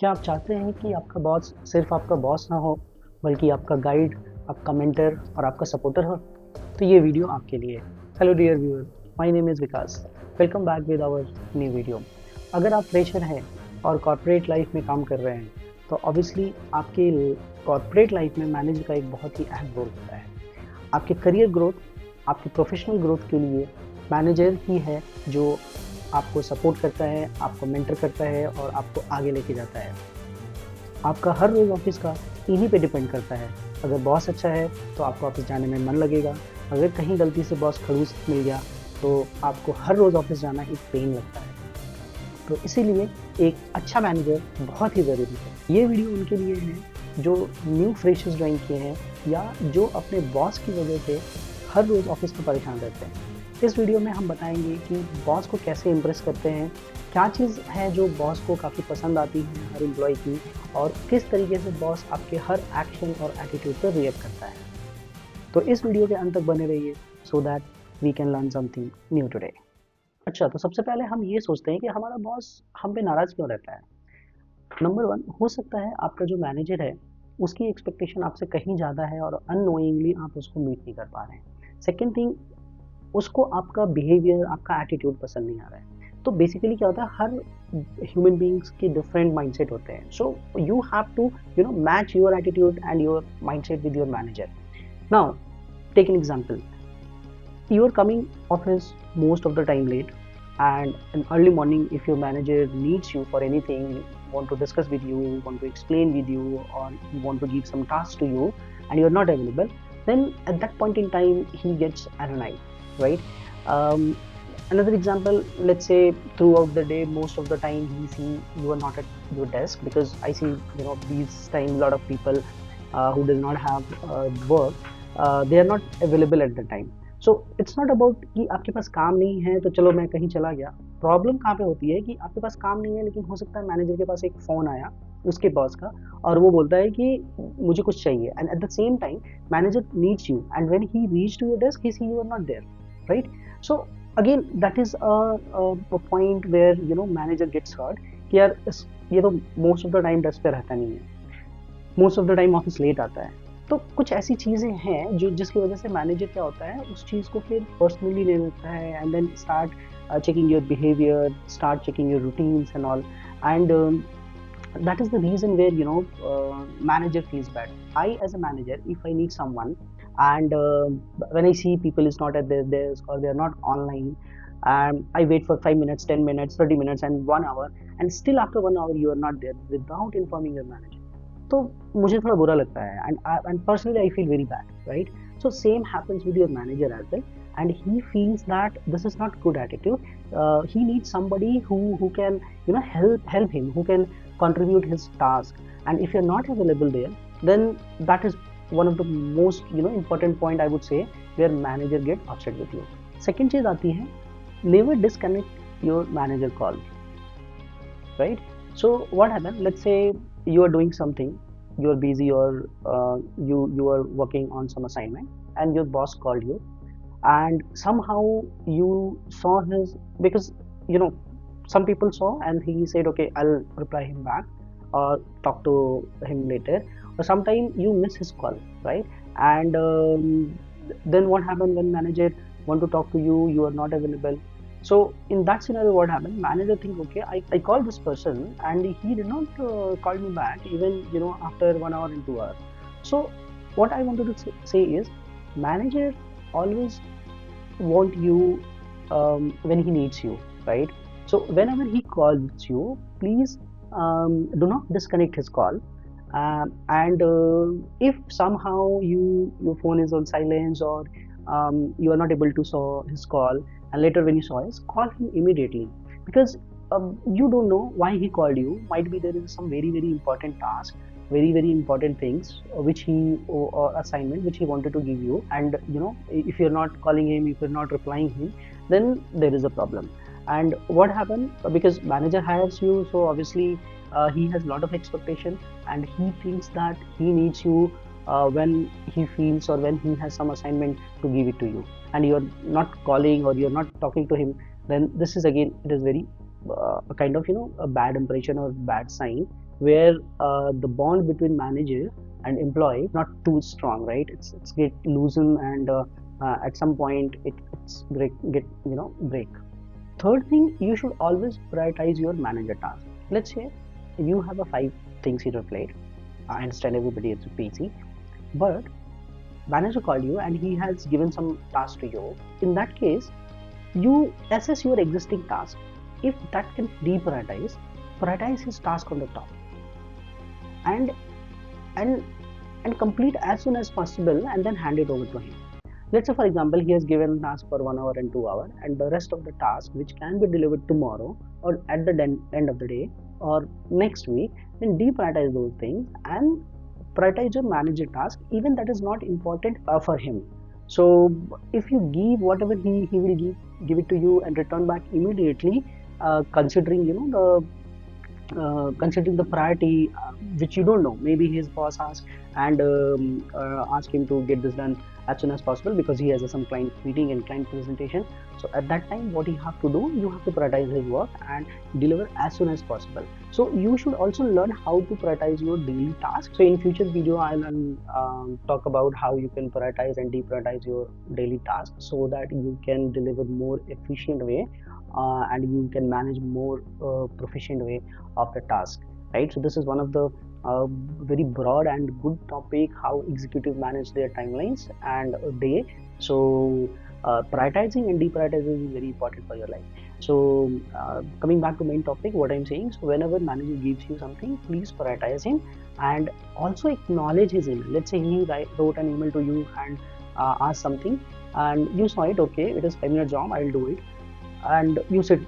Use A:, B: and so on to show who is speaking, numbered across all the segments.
A: क्या आप चाहते हैं कि आपका बॉस सिर्फ आपका बॉस ना हो, बल्कि आपका गाइड, आपका मेंटर और आपका सपोर्टर हो? तो ये वीडियो आपके लिए है। Hello dear viewer, my name is Vikas. Welcome back with our new video. अगर आप फ्रेशर हैं और कॉर्पोरेट लाइफ में काम कर रहे हैं, तो ऑब्वियसली आपके कॉर्पोरेट लाइफ में मैनेजर का एक बहुत ही अहम रोल होता है। आपके करियर ग्रोथ, आपके प्रोफेशनल ग्रोथ के लिए मैनेजर ही है जो आपको सपोर्ट करता है, आपको मेंटर करता है और आपको आगे लेके जाता है। आपका हर रोज़ ऑफिस का इन्हीं पे डिपेंड करता है। अगर बॉस अच्छा है तो आपको ऑफिस जाने में मन लगेगा। अगर कहीं गलती से बॉस खड़ूस मिल गया तो आपको हर रोज़ ऑफिस जाना एक पेन लगता है। तो इसीलिए एक अच्छा मैनेजर बहुत ही ज़रूरी है। ये वीडियो उनके लिए है जो न्यू फ्रेशर्स ज्वाइन किए हैं या जो अपने बॉस की वजह से हर रोज़ ऑफिस में परेशान रहते हैं। इस वीडियो में हम बताएंगे कि बॉस को कैसे इम्प्रेस करते हैं, क्या चीज़ है जो बॉस को काफ़ी पसंद आती है हर एम्प्लॉय की, और किस तरीके से बॉस आपके हर एक्शन और एटीट्यूड पर रिएक्ट करता है। तो इस वीडियो के अंत तक बने रहिए so that we can learn something new today. अच्छा, तो सबसे पहले हम ये सोचते हैं कि हमारा बॉस हम पे नाराज़ क्यों रहता है। नंबर वन, हो सकता है आपका जो मैनेजर है उसकी एक्सपेक्टेशन आपसे कहीं ज़्यादा है और अननोइंगली आप उसको मीट नहीं कर पा रहे हैं। सेकेंड थिंग, उसको आपका बिहेवियर, आपका एटीट्यूड पसंद नहीं आ रहा है। तो बेसिकली क्या होता है, हर ह्यूमन बींग्स के डिफरेंट माइंडसेट होते हैं। So you have to match your attitude and your mindset with your manager. Now take an example, you are coming office most of the time late, and in early morning if your manager needs you for anything, want to discuss with you, want to explain with you, or want to give some tasks to you and you're not available, then at that point in time he gets annoyed, right? Another example, let's say throughout the day most of the time he see you are not at your desk, because I see these time a lot of people who does not have work, they are not available at the time. So it's not about कि आपके पास काम नहीं है तो चलो मैं कहीं चला गया। प्रॉब्लम कहाँ पे होती है कि आपके पास काम नहीं है, लेकिन हो सकता है मैनेजर के पास एक फ़ोन आया उसके बॉस का, और वो बोलता है कि मुझे कुछ चाहिए, and at the same time manager needs you, and when he reach to your desk he see you are not there, right? So again that is a point where manager gets hurt कि यार ये तो most of the time desk पे रहता नहीं है, most of the time office late आता है। तो कुछ ऐसी चीज़ें हैं जो जिसकी वजह से मैनेजर क्या होता है, उस चीज़ को फिर पर्सनली ले लेता है, and then start checking your behaviour, start checking your routines and all, and that is the reason where manager feels bad. I as a manager, if I need someone, and when I see people is not at their desk or they are not online, I wait for 5 minutes, 10 minutes, 30 minutes and 1 hour, and still after 1 hour you are not there without informing your manager, तो मुझे थोड़ा बुरा लगता है, and personally I feel very bad, right? So same happens with your manager as well, and he feels that this is not good attitude. He needs somebody who can help him, who can contribute his task, and if you're not available there, then that is one of the most important point I would say where manager get upset with you. Second चीज आती है, never disconnect your manager call, right? So what happened, let's say you are doing something, you're busy, or you are working on some assignment, and your boss called you, and somehow you saw his, because you know some people saw and he said okay, I'll reply him back or talk to him later, or sometime you miss his call, right? And then what happened when manager want to talk to you, you are not available. So in that scenario what happened, manager think okay, I called this person and he did not call me back even after 1 hour and 2 hours. So what I wanted to say is, manager always want you when he needs you, right? So whenever he calls you, please do not disconnect his call. And if somehow your phone is on silence, or you are not able to saw his call, and later when you saw his, call him immediately, because you don't know why he called you. Might be there is some very important task, very important things which he, or assignment which he wanted to give you, and if you're not calling him, if you're not replying him, then there is a problem. And what happened, because manager hires you, so obviously he has a lot of expectation, and he thinks that he needs you when he feels or when he has some assignment to give it to you, and you're not calling or you're not talking to him, then this is again, it is very a kind of a bad impression or bad sign, where the bond between manager and employee not too strong, right? It's get loosen, and at some point it's break. Third thing, you should always prioritize your manager task. Let's say you have a 5 things in your plate. I understand everybody is busy, but manager called you and he has given some task to you. In that case, you assess your existing task. If that can deprioritize, prioritize his task on the top, and and and complete as soon as possible, and then hand it over to him. Let's say, for example, he has given task for 1 hour and 2 hour, and the rest of the task which can be delivered tomorrow or at the end of the day or next week, then deprioritize those things and prioritize your manager task, even that is not important for him. So if you give whatever he will give it to you and return back immediately, considering considering the priority, which you don't know, maybe his boss asked and ask him to get this done as soon as possible because he has some client meeting and client presentation. So at that time, what you have to do, you have to prioritize his work and deliver as soon as possible. So you should also learn how to prioritize your daily tasks. So in future video, I'll talk about how you can prioritize and deprioritize your daily tasks so that you can deliver more efficient way, and you can manage more proficient way of the task, right? So this is one of the very broad and good topic, how executive manage their timelines and day. So prioritizing and deprioritizing is very important for your life. So coming back to main topic, what I'm saying, so whenever manager gives you something, please prioritize him and also acknowledge his email. Let's say he wrote an email to you and asked something, and you saw it, okay, it is 5 minute job, I'll do it, and you sit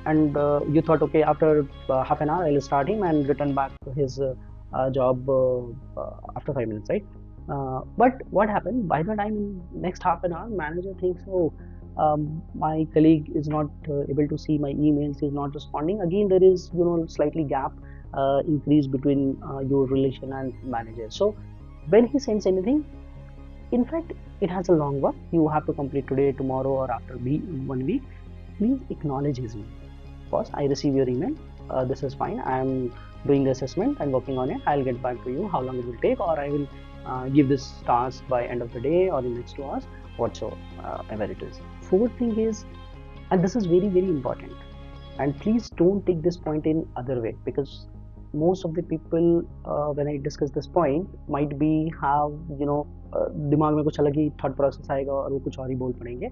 A: and you thought, okay, after half an hour I'll start him and return back to his job after 5 minutes, right? But what happened, by the time next half an hour, manager thinks, oh, my colleague is not able to see my emails, is not responding. Again, there is slightly gap increase between your relation and manager. So when he sends anything, in fact, it has a long work, you have to complete today, tomorrow, or after 1 week, please acknowledge his email. Boss, I receive your email, this is fine, I am doing the assessment and working on it, I'll get back to you how long it will take, or I will give this task by end of the day or in next 2 hours, whatsoever it is. Fourth thing is, and this is very very important, and please don't take this point in other way, because most of the people when I discuss this point might be have दिमाग में कुछ अलग ही thought process आएगा और वो कुछ और ही बोल पड़ेंगे.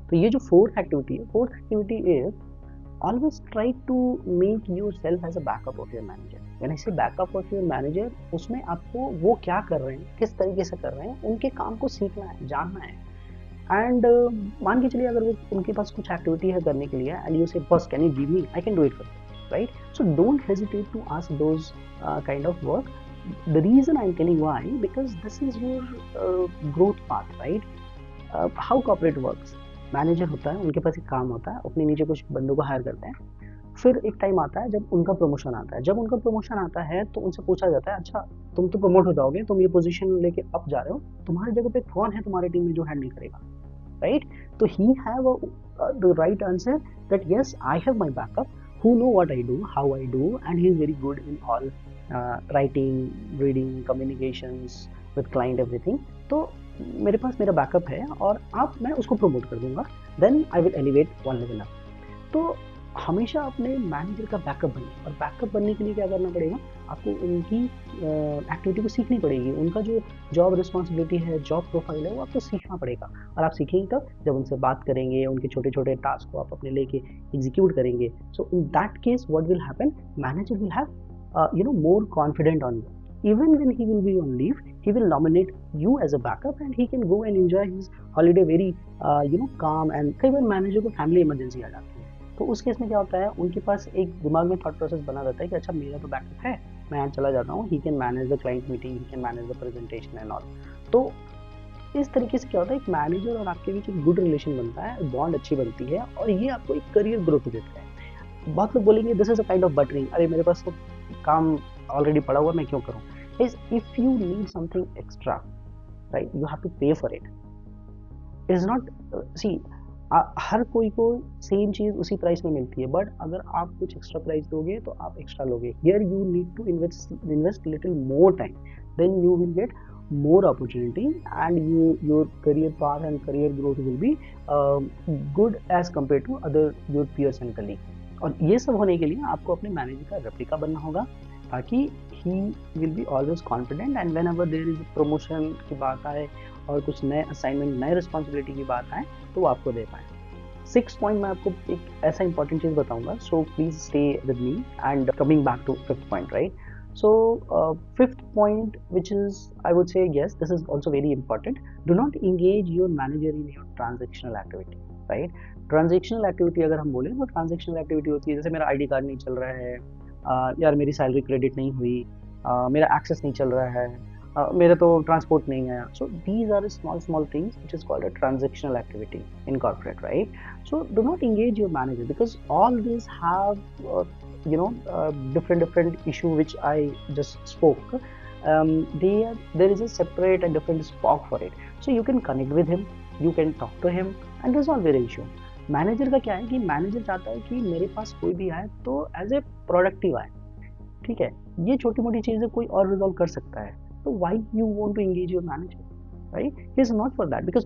A: तो ये जो fourth activity is always try to make yourself as a backup of your manager. When I say backup of your manager, उसमें आपको वो क्या कर रहे हैं, किस तरीके से कर रहे हैं, उनके काम को सीखना है, जानना है. एंड मान के चलिए अगर वो उनके पास कुछ एक्टिविटी है करने के लिए, एंड यू से बस can you give me, I can do it for you, right? So don't hesitate to ask those kind of work. The reason I'm telling why, because this is your growth path, right? How corporate works, manager होता है, उनके पास एक काम होता है, अपने नीचे कुछ बंदों को हायर करते हैं. फिर एक टाइम आता है जब उनका प्रमोशन आता है. जब उनका प्रमोशन आता है तो उनसे पूछा जाता है, अच्छा तुम तो प्रमोट हो जाओगे, तुम ये पोजीशन लेके अप जा रहे हो, तुम्हारी जगह पे कौन है तुम्हारी टीम में जो हैंडल करेगा, राइट? तो he have the right answer that yes, I have my backup who know what I do, how I do, and he is very good in all writing, reading, communications with client, everything. तो मेरे पास मेरा backup है और अब मैं उसको promote कर दूंगा, then I will elevate one level up. तो हमेशा अपने मैनेजर का बैकअप बनिए, और बैकअप बनने के लिए क्या करना पड़ेगा, आपको उनकी एक्टिविटी को सीखनी पड़ेगी. उनका जो जॉब रिस्पॉन्सिबिलिटी है, जॉब प्रोफाइल है, वो आपको सीखना पड़ेगा. और आप सीखेंगे तब जब उनसे बात करेंगे, उनके छोटे छोटे टास्क को आप अपने लेके एग्जीक्यूट करेंगे. So in that case what will happen, manager will have more confident on you. Even when he will be on leave, he will nominate you as a backup and he can go and enjoy his holiday very calm. And कई बार manager को family emergency आ जाती है, तो उस case में क्या होता है, उनके पास एक दिमाग में थॉट प्रोसेस बना रहता है कि अच्छा मेरा तो बैकअप है, मैं यहाँ चला जाता हूँ, he can manage the client meeting, he can manage the presentation and all. तो इस तरीके से क्या होता है, एक मैनेजर और आपके बीच एक गुड रिलेशन बनता है, बॉन्ड अच्छी बनती है, और ये आपको एक करियर ग्रोथ देता है. बहुत लोग बोलेंगे this is a kind of buttering, अरे मेरे पास तो काम ऑलरेडी पड़ा हुआ, मैं क्यों करूं. Is if you need something extra, right, you have to pay for it. Is not see हर कोई को सेम चीज़ उसी प्राइस में मिलती है, बट अगर आप कुछ एक्स्ट्रा प्राइस दोगे तो आप एक्स्ट्रा लोगे. Here you need to invest little more time, then you will get more opportunity, and your career path and career growth will be good as compared to other your peers and colleague. और ये सब होने के लिए आपको अपने manager का replica बनना होगा, ताकि he will be always confident, and when ever there is promotion की बात आए और कुछ नए असाइनमेंट, नए रिस्पॉन्सिबिलिटी की बात आए तो वो आपको दे पाए. 6th पॉइंट मैं आपको एक ऐसा इंपॉर्टेंट चीज़ बताऊंगा, so please stay with me. And coming back to 5th point, right? So, 5th point, which is, I would say, yes, this is also very important. Do not engage your manager in your transactional activity, right? Transactional activity अगर हम बोलें तो transactional activity होती है जैसे मेरा ID card नहीं चल रहा है, यार मेरी सैलरी क्रेडिट नहीं हुई, मेरा एक्सेस नहीं चल रहा है, मेरा तो ट्रांसपोर्ट नहीं आया. So these are small things which is called a transactional activity in corporate, right? So do not engage your manager, because all these have different issue which I just spoke. There is a separate and different spark for it, so you can connect with him, you can talk to him and resolve your issue. Manager का क्या है कि manager चाहता है कि मेरे पास कोई भी आए तो एज ए प्रोडक्टिव आए, ठीक है? ये छोटी मोटी चीज़ें कोई और रिजॉल्व कर सकता है, तो why you want to engage your manager, right? He is not for that, because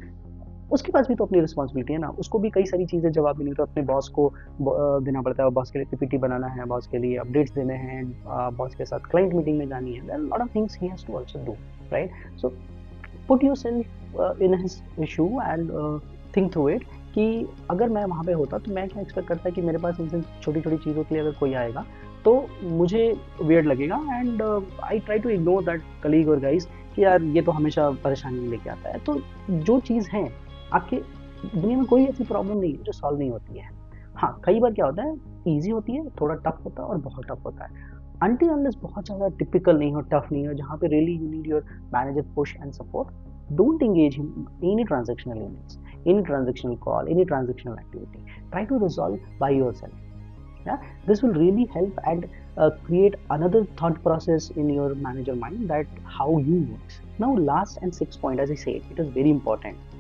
A: उसके पास भी तो अपनी रिस्पॉन्सिबिलिटी है ना, उसको भी कई सारी चीज़ें जवाब देनी, तो अपने बॉस को देना पड़ता है, बॉस के लिए पीपीटी बनाना है, बॉस के लिए अपडेट्स देने हैं, बॉस के साथ क्लाइंट मीटिंग में जानी है. There are lot of things he has to also do, right? So put yourself in his issue and think through it कि अगर मैं वहाँ पे होता तो मैं क्या एक्सपेक्ट करता कि मेरे पास इनसे छोटी छोटी चीज़ों के लिए अगर कोई आएगा तो मुझे वियर्ड लगेगा, and I try to ignore that colleague और गाइज कि यार ये तो हमेशा परेशानी लेके आता है. तो जो चीज़ है आपके दुनिया में, कोई ऐसी प्रॉब्लम नहीं है जो सॉल्व नहीं होती है. हाँ, कई बार क्या होता है, ईजी होती है, थोड़ा टफ होता है और बहुत टफ होता है. अनटिल अनलेस बहुत ज़्यादा टिपिकल नहीं हो, टफ नहीं हो, जहाँ पे really you need your manager push and support, don't engage him any transactional emails, any transactional call, any transactional activity. Try to resolve by yourself. Yeah, this will really help and create another thought process in your manager mind that how you works. Now, last and 6th point, as I said, it is very important.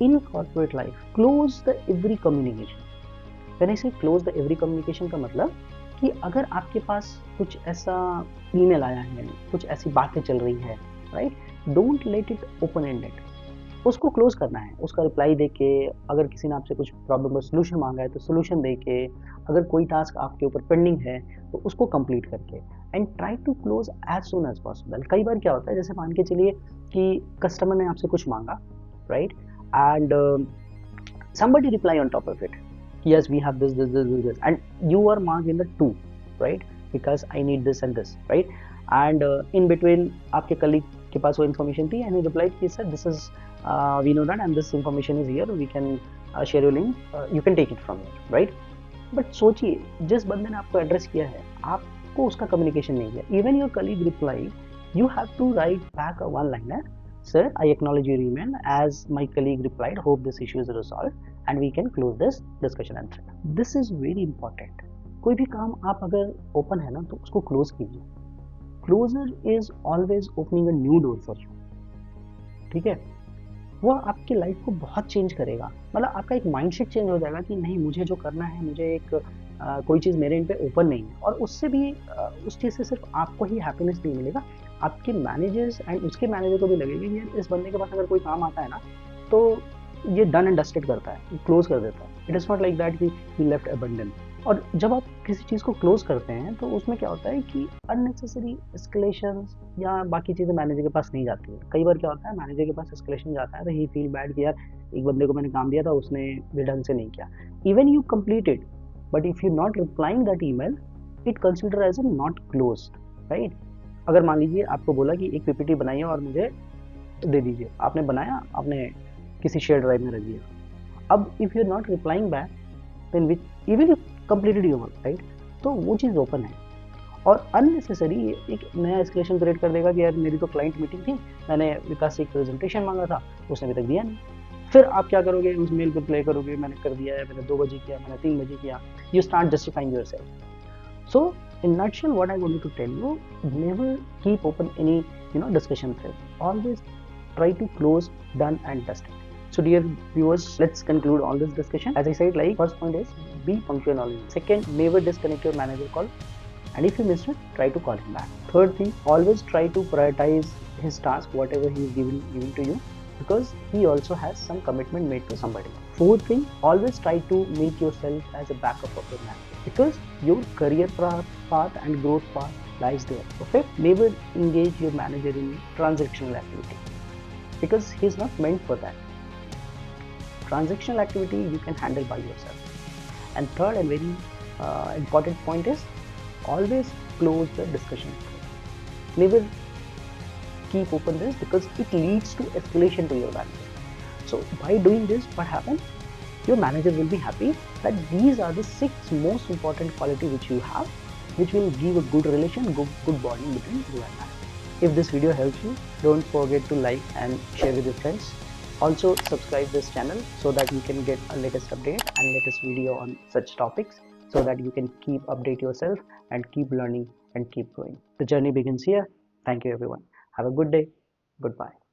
A: In corporate life, close the every communication. When I say close the every communication का मतलब कि अगर आपके पास कुछ ऐसा email आया है, कुछ ऐसी बातें चल रही है, right? Don't let it open ended, उसको क्लोज करना है. उसका रिप्लाई दे के, अगर किसी ने आपसे कुछ प्रॉब्लम का सोल्यूशन मांगा है तो सोल्यूशन दे के, अगर कोई टास्क आपके ऊपर पेंडिंग है तो उसको कंप्लीट करके, and try to close as soon as possible. कई बार क्या होता है, जैसे मान के चलिए कि कस्टमर ने आपसे कुछ मांगा, right? And somebody reply on top of it, yes we have this, and you are marked in the 2, right? Because I need this and this, right? And in between आपके colleague के पास वो information थी, and he replied कि sir this is we know that and this information is here, we can share your link, you can take it from here, right? But सोचिए, जिस बंदे ने आपको एड्रेस किया है, आपको उसका कम्युनिकेशन नहीं किया. Even your colleague reply, you have to write back a one liner, sir I acknowledge your email as my colleague replied, hope this issue is resolved and we can close this discussion and thread. This is very important. कोई भी काम आप अगर open है ना तो उसको close कीजिए. Closure is always opening a new door for you, ठीक है? वो आपकी लाइफ को बहुत चेंज करेगा. मतलब आपका एक माइंडसेट चेंज हो जाएगा कि नहीं, मुझे जो करना है, मुझे एक कोई चीज़ मेरे इन पे ओपन नहीं है, और उससे भी उस चीज़ से सिर्फ आपको ही हैप्पीनेस नहीं मिलेगा, आपके मैनेजर्स एंड उसके मैनेजर को भी लगेगा कि यार इस बंदे के पास अगर कोई काम आता है ना तो ये डन एंड डस्टेड करता है, क्लोज कर देता है. It is not like that कि ही लेफ्ट अबंडन. और जब आप किसी चीज़ को क्लोज करते हैं तो उसमें क्या होता है कि अननेसेसरी एस्केलेशंस या बाकी चीज़ें मैनेजर के पास नहीं जाती है. कई बार क्या होता है, मैनेजर के पास एस्केलेशन जाता है तो ही फील बैड कि यार एक बंदे को मैंने काम दिया था, उसने भी ढंग से नहीं किया. Even you complete it, but if you not replying that email, it consider as a not close, right? अगर मान लीजिए आपको बोला कि एक पीपीटी बनाइए और मुझे दे दीजिए, आपने बनाया, आपने किसी शेयर ड्राइव में रख दिया. अब if you are not replying back, then which even you completed your work, right? तो वो चीज़ ओपन है और अननेसेसरी एक नया एस्केलेशन क्रिएट कर देगा कि यार मेरी तो क्लाइंट मीटिंग थी, मैंने विकास से एक प्रेजेंटेशन मांगा था, उसने अभी तक दिया नहीं. फिर आप क्या करोगे, उस मेल को प्ले करोगे, मैंने कर दिया है, मैंने 2 बजे किया, मैंने 3 बजे किया. You start justifying yourself. So in nutshell, what I wanted to tell you, never keep open any discussion thread. Always try to close, done and dusted. So So dear viewers, let's conclude all this discussion. As I said, like, first point is be punctual always. Second, never disconnect your manager call, and if you missed it, try to call him back. Third thing, always try to prioritize his task, whatever he is giving to you, because he also has some commitment made to somebody. Fourth thing, always try to make yourself as a backup of your manager, because your career path and growth path lies there. Okay, never engage your manager in transactional activity, because he is not meant for that. Transactional activity you can handle by yourself. And third and very important point is always close the discussion. Never keep open this, because it leads to escalation to your manager. So by doing this, what happens? Your manager will be happy that these are the 6 most important quality which you have, which will give a good relation, good bonding between you and manager. If this video helps you, don't forget to like and share with your friends. Also subscribe this channel so that you can get a latest update and latest video on such topics, so that you can keep update yourself and keep learning and keep growing. The journey begins here. Thank you everyone. Have a good day. Goodbye.